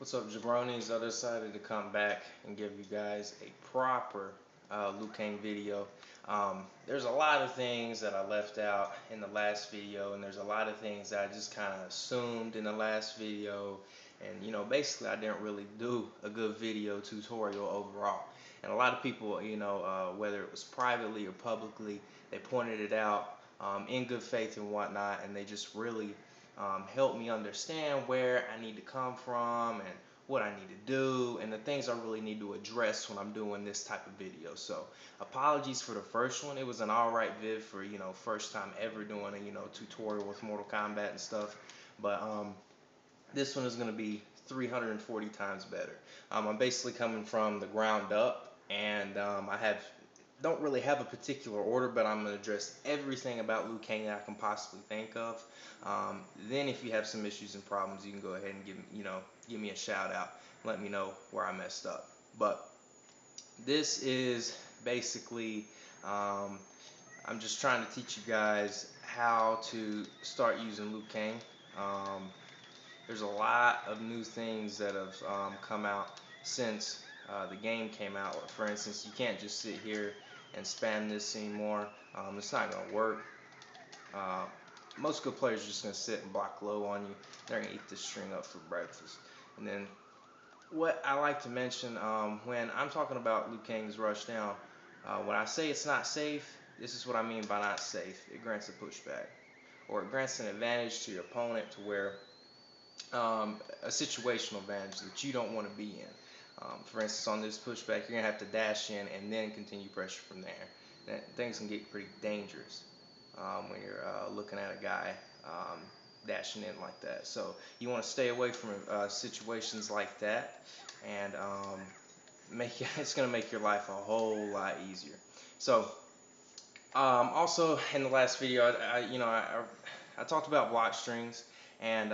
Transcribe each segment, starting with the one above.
What's up, jabronis? I decided to come back and give you guys a proper Liu Kang video. There's a lot of things that I left out in the last video, and there's a lot of things that I just kind of assumed in the last video. And basically, I didn't really do a good video tutorial overall. And a lot of people, whether it was privately or publicly, they pointed it out in good faith and whatnot, and they just really help me understand where I need to come from and what I need to do and the things I really need to address when I'm doing this type of video. So apologies for the first one. It was an alright vid for first time ever doing a tutorial with Mortal Kombat and stuff. But this one is going to be 340 times better. I'm basically coming from the ground up, and I don't really have a particular order, but I'm going to address everything about Liu Kang that I can possibly think of. Then if you have some issues and problems, you can go ahead and give me a shout out, let me know where I messed up. But this is basically I'm just trying to teach you guys how to start using Liu Kang. There's a lot of new things that have come out since the game came out. For instance, you can't just sit here and spam this anymore. It's not going to work. Uh, Most good players are just going to sit and block low on you. They're going to eat this string up for breakfast. And then what I like to mention when I'm talking about Liu Kang's rush down, when I say it's not safe, this is what I mean by not safe. It grants a pushback, or it grants an advantage to your opponent to where a situational advantage that you don't want to be in. For instance, on this pushback, you're going to have to dash in and then continue pressure from there. Things can get pretty dangerous when you're looking at a guy dashing in like that. So you want to stay away from situations like that, and it's going to make your life a whole lot easier. So also in the last video, I talked about block strings, and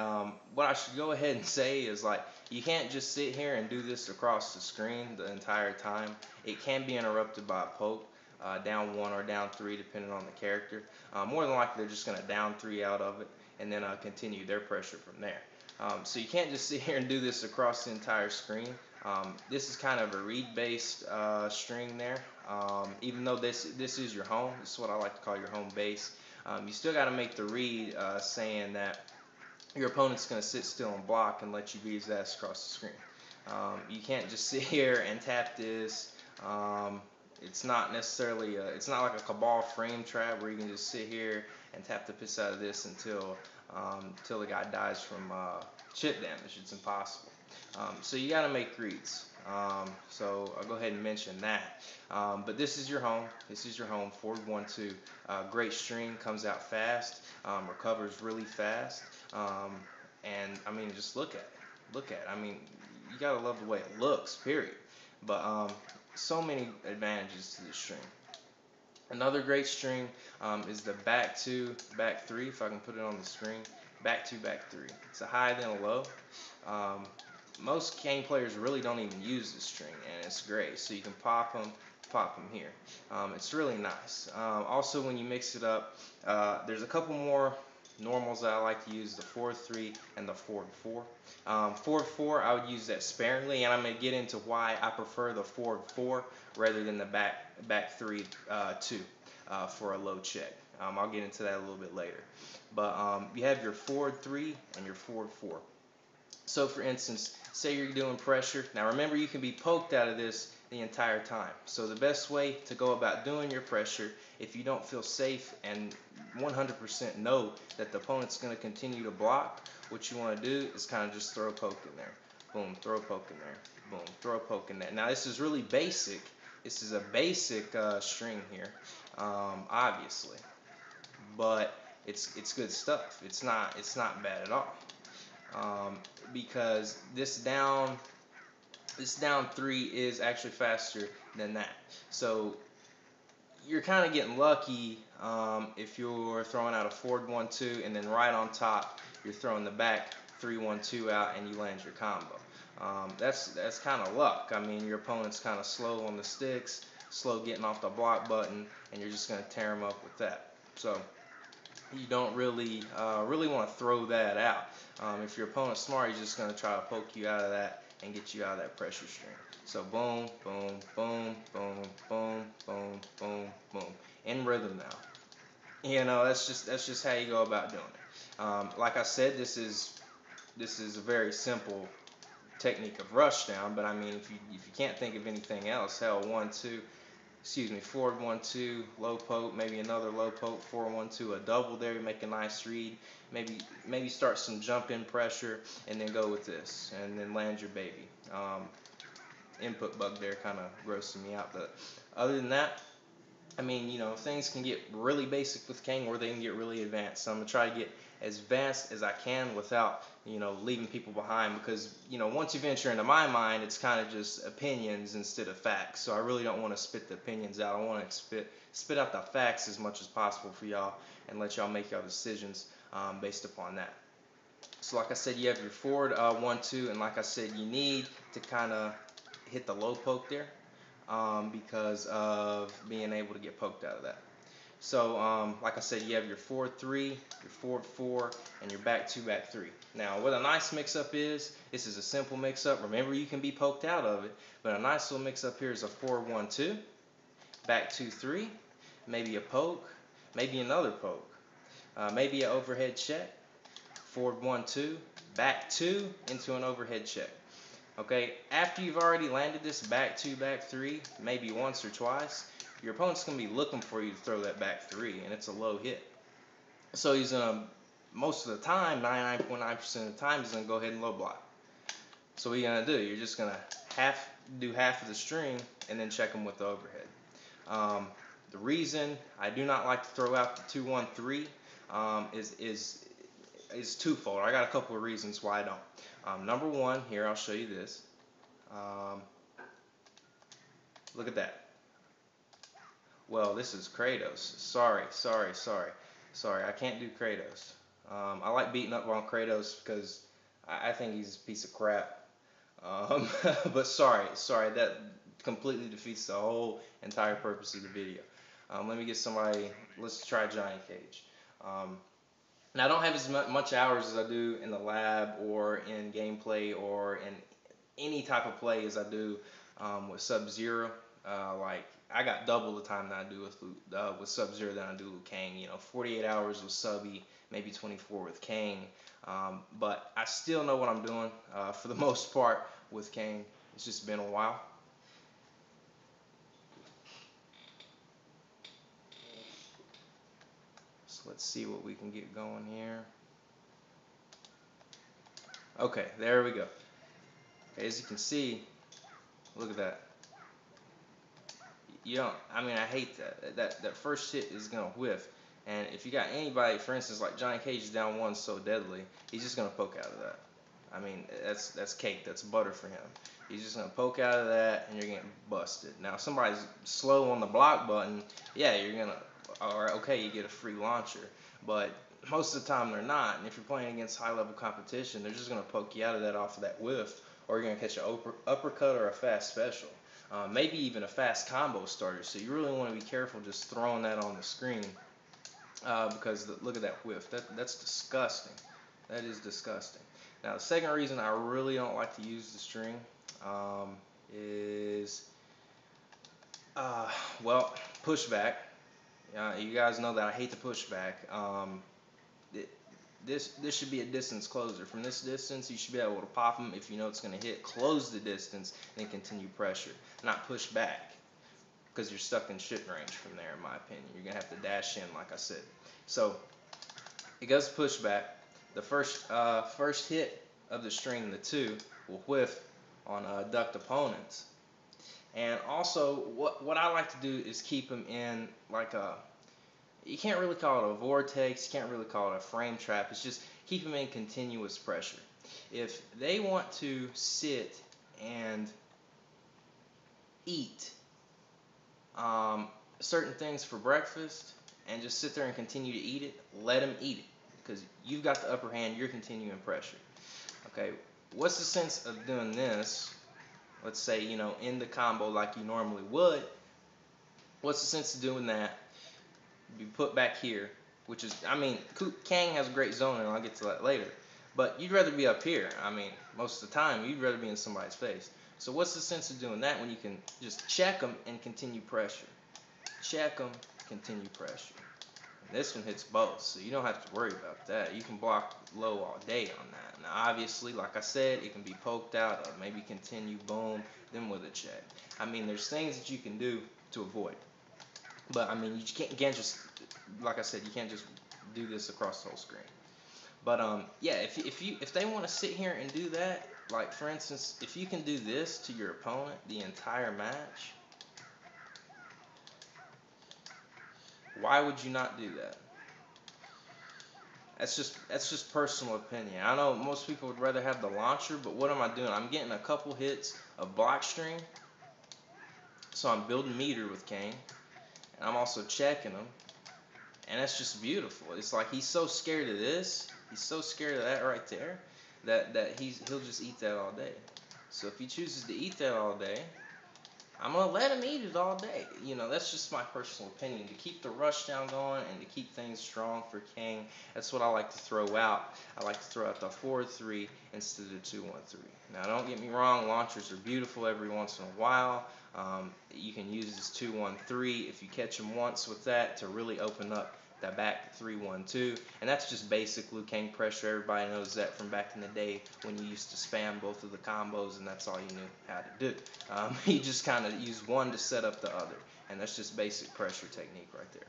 what I should go ahead and say is, like, you can't just sit here and do this across the screen the entire time. It can be interrupted by a poke, down 1 or down 3 depending on the character. More than likely they're just going to down 3 out of it and then continue their pressure from there. So you can't just sit here and do this across the entire screen. This is kind of a read-based string there. Even though this is your home, this is what I like to call your home base. You still got to make the read saying that your opponent's going to sit still and block and let you beat his ass across the screen. You can't just sit here and tap this. It's not necessarily it's not like a cabal frame trap where you can just sit here and tap the piss out of this until the guy dies from chip damage. It's impossible. So you got to make reads. So I'll go ahead and mention that. But this is your home. This is your home. Forward 1-2. Great string, comes out fast, recovers really fast, and I mean, just look at it. Look at it. I mean, you gotta love the way it looks. Period. But so many advantages to this string. Another great string is the back 2, back 3. If I can put it on the screen, back 2, back 3. It's a high then a low. Most Kang players really don't even use this string, and it's great. So you can pop them here. It's really nice. Also, when you mix it up, there's a couple more normals that I like to use: the forward 3 and the forward 4. Forward 4, I would use that sparingly, and I'm going to get into why I prefer the forward 4 rather than the back 3 2 for a low check. I'll get into that a little bit later. But you have your forward 3 and your forward 4. So for instance, say you're doing pressure. Now remember, you can be poked out of this the entire time. So the best way to go about doing your pressure, if you don't feel safe and 100% know that the opponent's going to continue to block, what you want to do is kind of just throw a poke in there. Boom, throw a poke in there. Boom, throw a poke in there. Now this is really basic. This is a basic string here, obviously, but it's good stuff. It's not bad at all. Because this down 3 is actually faster than that. So you're kind of getting lucky if you're throwing out a forward 1-2 and then right on top you're throwing the back 3-1-2 out and you land your combo. That's kind of luck. I mean, your opponent's kind of slow on the sticks, slow getting off the block button, and you're just going to tear them up with that. So you don't really want to throw that out. If your opponent's smart, he's just going to try to poke you out of that and get you out of that pressure string. So boom, boom, boom, boom, boom, boom, boom, boom, in rhythm now. You know, that's just how you go about doing it. Like I said, this is a very simple technique of rush down, but I mean, if you can't think of anything else, hell, 1-2, excuse me, forward 1-2, low poke, maybe another low poke, forward 1-2, a double there, you make a nice read, maybe start some jump in pressure, and then go with this, and then land your baby. Input bug there kind of grossing me out, but other than that, I mean, you know, things can get really basic with Kang, or they can get really advanced. So I'm gonna try to get as advanced as I can without, you know, leaving people behind, because, you know, once you venture into my mind, it's kind of just opinions instead of facts. So I really don't want to spit the opinions out. I want to spit out the facts as much as possible for y'all and let y'all make y'all decisions based upon that. So like I said, you have your forward 1-2, and like I said, you need to kind of hit the low poke there because of being able to get poked out of that. So like I said, you have your forward 3, your forward 4, and your back 2, back 3. Now what a nice mix-up is, this is a simple mix-up. Remember, you can be poked out of it, but a nice little mix-up here is a forward 1-2, back 2-3, maybe a poke, maybe another poke, maybe an overhead check, forward 1-2, back 2 into an overhead check. Okay, after you've already landed this back 2, back 3, maybe once or twice, your opponent's going to be looking for you to throw that back 3, and it's a low hit. So he's going to, most of the time, 99.9% of the time, he's going to go ahead and low block. So what are you going to do? You're just going to do half of the string and then check him with the overhead. The reason I do not like to throw out the 2-1-3 is twofold. I got a couple of reasons why I don't. Number one, here I'll show you this. Look at that. Well, this is Kratos. Sorry. I can't do Kratos. I like beating up on Kratos because I think he's a piece of crap. But sorry, that completely defeats the whole entire purpose of the video. Let me get somebody. Let's try Johnny Cage. Now, I don't have as much hours as I do in the lab or in gameplay or in any type of play as I do with Sub-Zero. Like, I got double the time that I do with Sub-Zero than I do with Kang. You know, 48 hours with Subby, maybe 24 with Kang. But I still know what I'm doing for the most part with Kang. It's just been a while. So let's see what we can get going here. Okay, there we go. As you can see, look at that. You don't, I mean, I hate that. That first hit is gonna whiff. And if you got anybody, for instance, like Johnny Cage is down one so deadly, he's just gonna poke out of that. I mean, that's cake, that's butter for him. He's just gonna poke out of that, and you're getting busted. Now, if somebody's slow on the block button, yeah, you're gonna, or okay, you get a free launcher. But most of the time they're not. And if you're playing against high-level competition, they're just gonna poke you out of that off of that whiff, or you're gonna catch an uppercut or a fast special. Maybe even a fast combo starter. So you really want to be careful just throwing that on the screen because look at that whiff. That's disgusting. That is disgusting. Now the second reason I really don't like to use the string is well, pushback. You guys know that I hate the pushback. This should be a distance closer. From this distance, you should be able to pop them if you know it's going to hit. Close the distance and continue pressure, not push back, because you're stuck in shit range from there, in my opinion. You're going to have to dash in, like I said. So it goes pushback. The first hit of the string, the 2, will whiff on ducked opponents. And also, what I like to do is keep them in like a, you can't really call it a vortex, you can't really call it a frame trap, it's just keep them in continuous pressure. If they want to sit and eat certain things for breakfast and just sit there and continue to eat it, let them eat it, because you've got the upper hand, you're continuing pressure. Okay, what's the sense of doing this? Let's say, you know, in the combo like you normally would. What's the sense of doing that? Be put back here, which is, I mean, Kang has great zoning, and I'll get to that later. But you'd rather be up here. I mean, most of the time, you'd rather be in somebody's face. So what's the sense of doing that when you can just check them and continue pressure? Check them, continue pressure. And this one hits both, so you don't have to worry about that. You can block low all day on that. Now, obviously, like I said, it can be poked out, or maybe continue, boom, then with a check. I mean, there's things that you can do to avoid. But I mean, you can't just, like I said, you can't just do this across the whole screen. But yeah, if they want to sit here and do that, like for instance, if you can do this to your opponent the entire match, why would you not do that? That's just personal opinion. I know most people would rather have the launcher, but what am I doing? I'm getting a couple hits of block string, so I'm building meter with Kang, and I'm also checking him, and that's just beautiful. It's like he's so scared of this, he's so scared of that right there, that he'll just eat that all day. So if he chooses to eat that all day, I'm gonna let him eat it all day. You know, that's just my personal opinion. To keep the rush down going and to keep things strong for Kang, that's what I like to throw out. I like to throw out the 4-3 instead of 2-1-3. Now, don't get me wrong, launchers are beautiful every once in a while. You can use this 2-1-3 if you catch them once with that to really open up that back 3-1-2, and that's just basic Liu Kang pressure. Everybody knows that from back in the day when you used to spam both of the combos, and that's all you knew how to do. You just kind of use one to set up the other, and that's just basic pressure technique right there.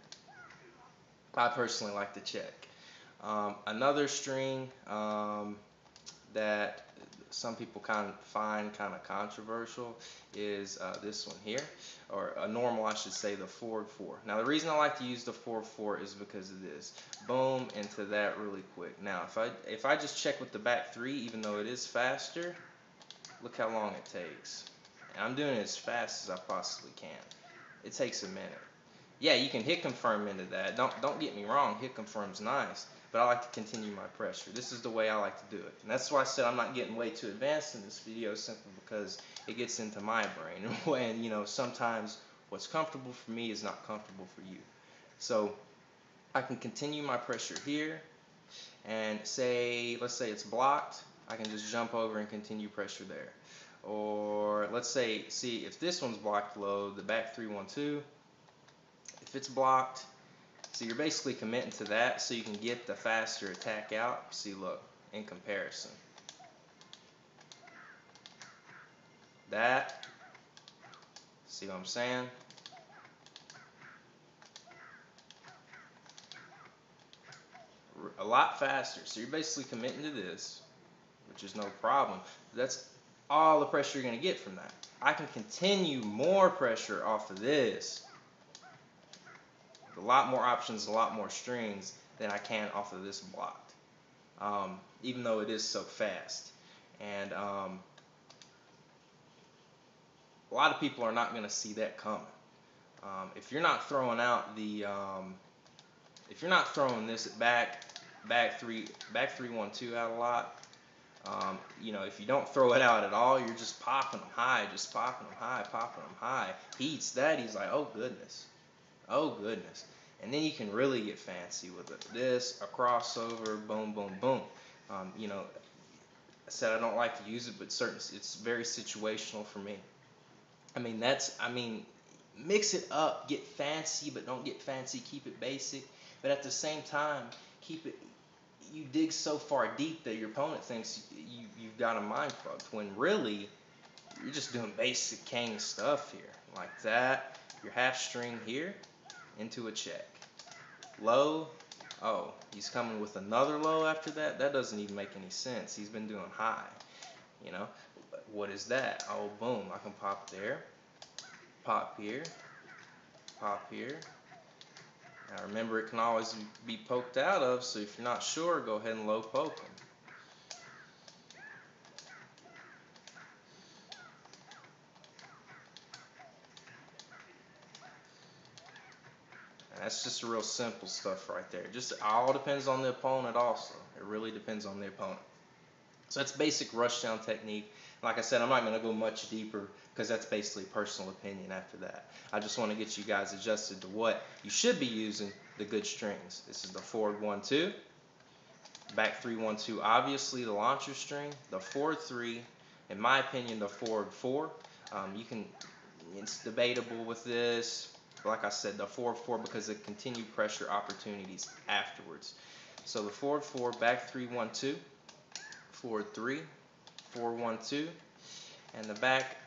I personally like to check. Another string that some people find kind of controversial is this one here, or a normal, I should say, the 4-4. Now the reason I like to use the 4-4 is because of this. Boom into that really quick. Now if I just check with the back 3, even though it is faster, look how long it takes. And I'm doing it as fast as I possibly can. It takes a minute. Yeah, you can hit confirm into that. Don't get me wrong, hit confirm's nice, but I like to continue my pressure. This is the way I like to do it. And that's why I said I'm not getting way too advanced in this video, simply because it gets into my brain. And you know, sometimes what's comfortable for me is not comfortable for you. So I can continue my pressure here, and let's say it's blocked, I can just jump over and continue pressure there. Or let's say, see if this one's blocked low, the back 3-1-2, if it's blocked, so you're basically committing to that so you can get the faster attack out. See, look, in comparison. That, see what I'm saying? A lot faster. So you're basically committing to this, which is no problem. That's all the pressure you're going to get from that. I can continue more pressure off of this. A lot more options, a lot more strings than I can off of this blocked, even though it is so fast. And a lot of people are not going to see that coming. If you're not throwing out the, if you're not throwing this back 3-1-2 out a lot, you know, if you don't throw it out at all, you're just popping them high, just popping them high, popping them high. He eats that, he's like, oh goodness. Oh goodness. And then you can really get fancy with it. This, a crossover, boom, boom, boom. You know, I said I don't like to use it, but it's very situational for me. I mean, mix it up, get fancy, but don't get fancy, keep it basic. But at the same time, you dig so far deep that your opponent thinks you've got a mind fucked, when really, you're just doing basic Kang stuff here. Like that, your half string here, into a check. Low, oh, he's coming with another low after that? That doesn't even make any sense. He's been doing high, you know? What is that? Oh, boom, I can pop there, pop here, pop here. Now remember, it can always be poked out of, so if you're not sure, go ahead and low poke him. And that's just real simple stuff right there. Just all depends on the opponent also. It really depends on the opponent. So that's basic rushdown technique. Like I said, I'm not going to go much deeper because that's basically personal opinion after that. I just want to get you guys adjusted to what you should be using the good strings. This is the forward 1-2, back 3-1-2, obviously the launcher string, the forward 3, in my opinion, the forward 4. It's debatable with this. Like I said, the forward 4 because of continued pressure opportunities afterwards. So the forward 4, back 3-1-2, forward 3, 4-1-2, and the back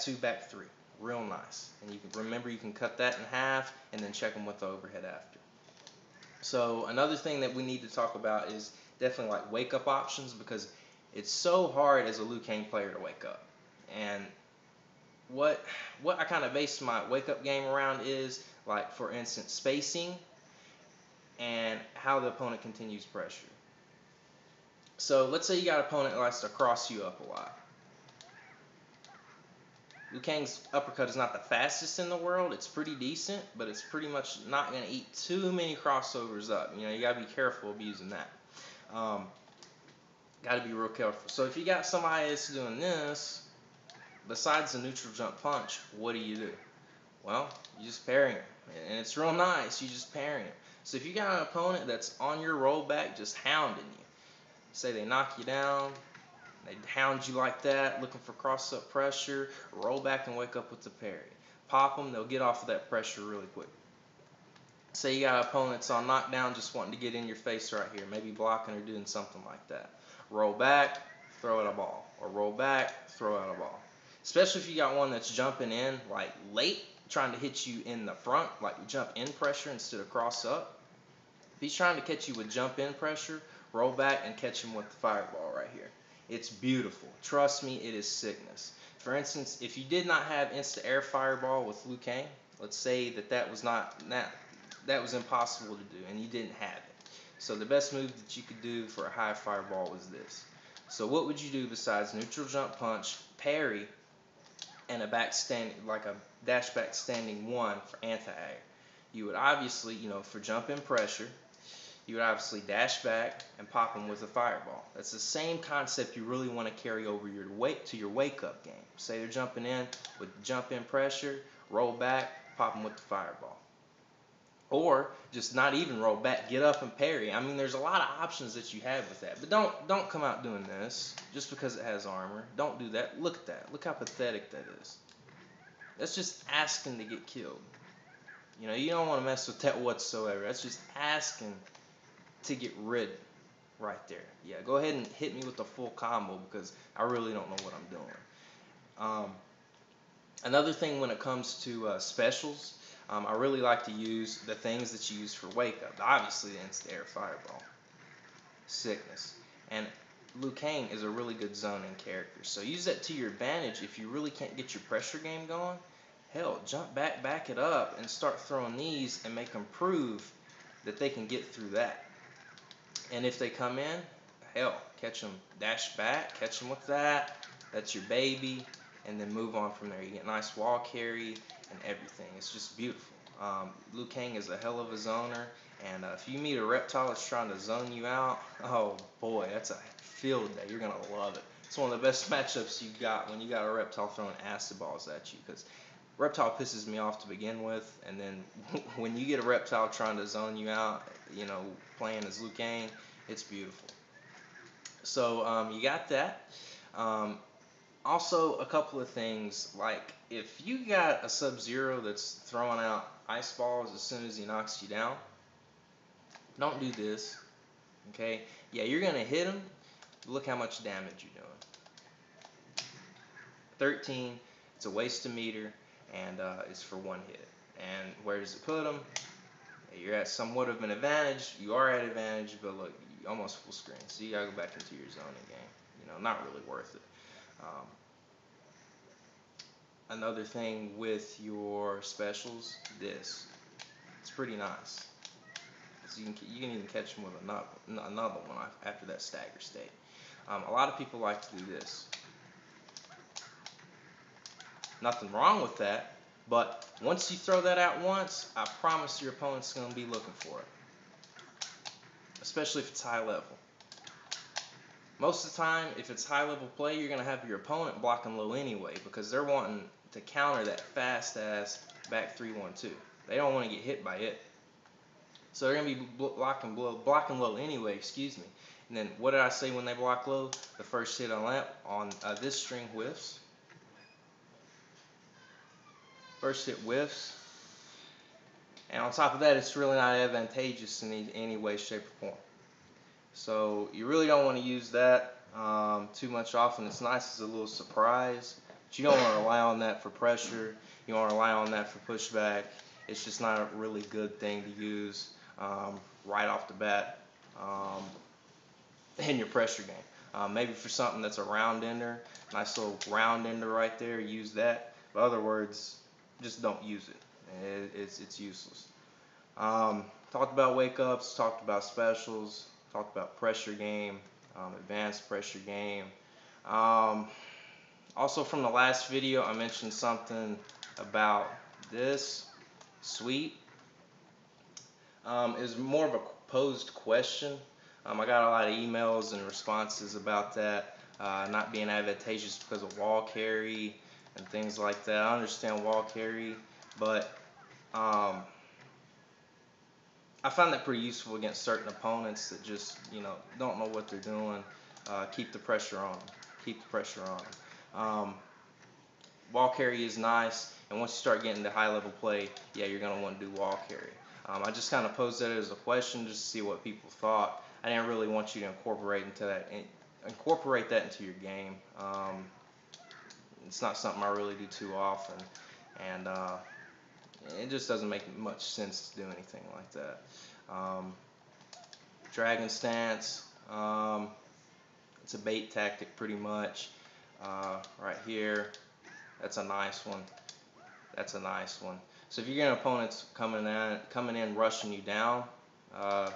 2, back 3. Real nice. And you can remember you can cut that in half and then check them with the overhead after. So another thing that we need to talk about is definitely like wake up options, because it's so hard as a Liu Kang player to wake up. And what I kind of base my wake up game around is, like, for instance, spacing and how the opponent continues pressure. So let's say you got an opponent that likes to cross you up a lot. Liu Kang's uppercut is not the fastest in the world. It's pretty decent, but it's pretty much not going to eat too many crossovers up. You know, you got to be careful abusing that. Got to be real careful. So if you got somebody that's doing this, besides the neutral jump punch, what do? Well, you just parry him. And it's real nice. You just parry him. So if you got an opponent that's on your rollback just hounding you, say they knock you down, they hound you like that, looking for cross-up pressure, roll back and wake up with the parry. Pop them, they'll get off of that pressure really quick. Say you got an opponent that's on knockdown just wanting to get in your face right here, maybe blocking or doing something like that. Roll back, throw out a ball. Or roll back, throw out a ball. Especially if you got one that's jumping in like late, trying to hit you in the front, like jump in pressure instead of cross up. If he's trying to catch you with jump in pressure, roll back and catch him with the fireball right here. It's beautiful. Trust me, it is sickness. For instance, if you did not have insta air fireball with Liu Kang, let's say that was impossible to do and you didn't have it. So the best move that you could do for a high fireball was this. So what would you do besides neutral jump punch, parry, and a back stand, like a dash back standing 1 for anti-air? You would obviously, for jump in pressure, you would obviously dash back and pop them with a fireball. That's the same concept you really want to carry over your wake up game. Say they're jumping in with jump in pressure, roll back, pop them with the fireball. Or just not even roll back, get up and parry. I mean, there's a lot of options that you have with that. But don't come out doing this just because it has armor. Don't do that. Look at that. Look how pathetic that is. That's just asking to get killed. You don't want to mess with that whatsoever. That's just asking to get rid right there. Yeah, go ahead and hit me with the full combo because I really don't know what I'm doing. Another thing when it comes to specials, I really like to use the things that you use for wake up. Obviously, the insta air fireball, sickness, and Liu Kang is a really good zoning character. So use that to your advantage if you really can't get your pressure game going. Hell, jump back it up, and start throwing these and make them prove that they can get through that. And if they come in, hell, catch them, dash back, catch them with that. That's your baby. And then move on from there. You get nice wall carry and everything. It's just beautiful. Liu Kang is a hell of a zoner. And if you meet a reptile that's trying to zone you out, oh boy, that's a field day. You're going to love it. It's one of the best matchups you got when you got a reptile throwing acid balls at you. Because reptile pisses me off to begin with. And then when you get a reptile trying to zone you out, playing as Liu Kang, it's beautiful. So you got that. Also, a couple of things, like if you got a Sub-Zero that's throwing out ice balls as soon as he knocks you down, don't do this, okay? Yeah, you're going to hit him. Look how much damage you're doing. 13, it's a waste of meter, and it's for 1 hit. And where does it put him? You're at somewhat of an advantage. You are at advantage, but look, you almost full screen. So you got to go back into your zoning game. Not really worth it. Another thing with your specials, it's pretty nice. So you can even catch them with another one after that stagger state. A lot of people like to do this. Nothing wrong with that, but once you throw that out once, I promise your opponent's going to be looking for it, especially if it's high level. Most of the time, if it's high level play, you're going to have your opponent blocking low anyway, because they're wanting to counter that fast ass back 3-1-2. They don't want to get hit by it. So they're going to be blocking low anyway, excuse me. And then what did I say when they block low? The first hit on this string whiffs. First hit whiffs. And on top of that, it's really not advantageous in any way, shape, or form. So you really don't want to use that too much often. It's nice as a little surprise, but you don't want to rely on that for pressure. You want to rely on that for pushback. It's just not a really good thing to use right off the bat in your pressure game. Maybe for something that's a round ender, nice little round ender right there, use that. But other words, just don't use it. It's useless. Talked about wake ups, talked about specials, talked about pressure game, advanced pressure game. Also from the last video, I mentioned something about this sweep. Is more of a posed question. I got a lot of emails and responses about that not being advantageous because of wall carry and things like that. I understand wall carry, but I find that pretty useful against certain opponents that just, don't know what they're doing. Keep the pressure on them. Keep the pressure on them. Wall carry is nice, and once you start getting to high level play, yeah, you're going to want to do wall carry. I just kind of posed that as a question just to see what people thought. I didn't really want you to incorporate that into your game. It's not something I really do too often, and it just doesn't make much sense to do anything like that. Dragon stance, it's a bait tactic pretty much. Right here, that's a nice one. That's a nice one. So if you get an opponent coming in, rushing you down,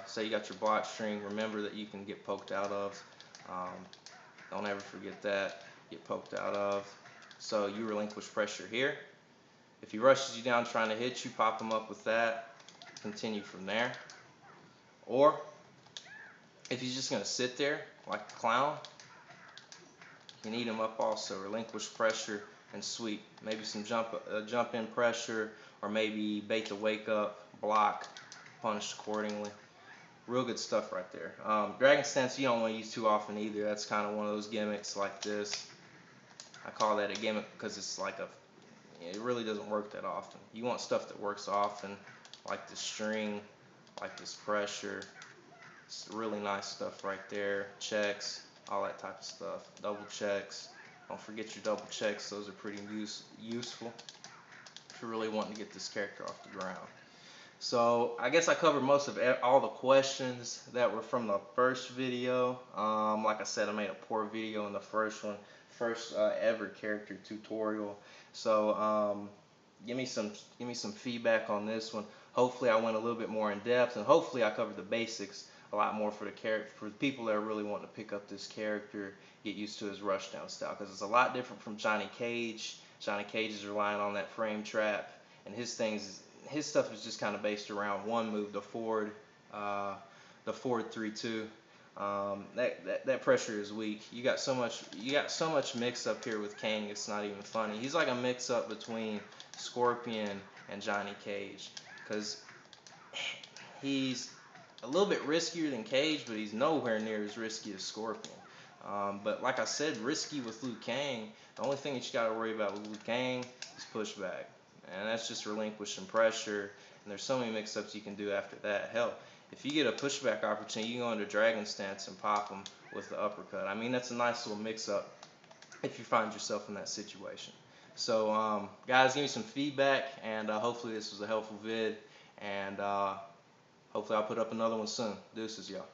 say you got your block string, remember that you can get poked out of. Don't ever forget that. Get poked out of. So you relinquish pressure here. If he rushes you down trying to hit you, pop him up with that. Continue from there. Or if he's just going to sit there like a clown, you can eat him up also. Relinquish pressure and sweep. Maybe some jump in pressure, or maybe bait the wake up, block, punish accordingly. Real good stuff right there. Dragon stance you don't want to use too often either. That's kind of one of those gimmicks like this. I call that a gimmick because it's like it really doesn't work that often. You want stuff that works often, like the string, like this pressure. It's really nice stuff right there. Checks, all that type of stuff. Double checks. Don't forget your double checks. Those are pretty useful if you're really wanting to get this character off the ground. So I guess I covered most of all the questions that were from the first video. Like I said, I made a poor video in the first one, first ever character tutorial. So give me some feedback on this one. Hopefully I went a little bit more in depth, and hopefully I covered the basics a lot more for the people that are really wanting to pick up this character, get used to his rushdown style, because it's a lot different from Johnny Cage. Johnny Cage is relying on that frame trap, and his stuff is just kind of based around one move, the forward 3-2. That pressure is weak. You got so much mix up here with Kang. It's not even funny. He's like a mix up between Scorpion and Johnny Cage, because he's a little bit riskier than Cage, but he's nowhere near as risky as Scorpion. But like I said, risky with Liu Kang. The only thing that you got to worry about with Liu Kang is pushback, and that's just relinquishing pressure. And there's so many mix-ups you can do after that. Hell, if you get a pushback opportunity, you can go into Dragon stance and pop him with the uppercut. I mean, that's a nice little mix-up if you find yourself in that situation. So, guys, give me some feedback, and hopefully this was a helpful vid, and hopefully I'll put up another one soon. Deuces, y'all.